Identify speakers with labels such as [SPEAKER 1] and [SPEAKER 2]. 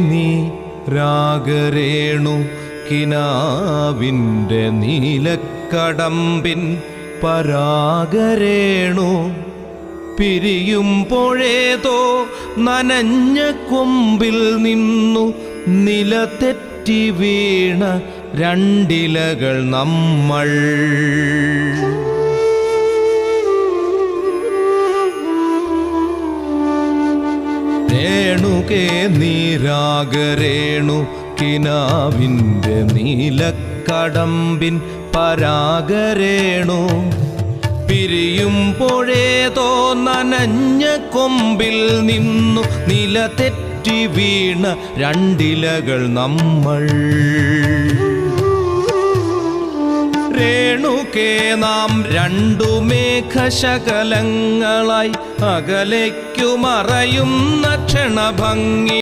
[SPEAKER 1] നീ രാഗരേണു കിനാവിൻ്റെ നീലക്കടമ്പിൻ പരാഗരേണു പിരിയുമ്പോഴേതോ നനഞ്ഞ കൊമ്പിൽ നിന്നു നിലതെറ്റി വീണ രണ്ടിലകൾ നമ്മൾ. രേണുകേ നീരാഗരേണു കിനാവിൻ്റെ നീലക്കടമ്പിൻ പരാഗരേണു പിരിയുമ്പോഴേതോ നനഞ്ഞ കൊമ്പിൽ നിന്നു നിലതെറ്റി വീണ രണ്ടിലകൾ നമ്മൾ. രേണുകേ നാം രണ്ടു മേഘശകലങ്ങളായി അകലേക്കു മറയുന്ന ക്ഷണഭംഗി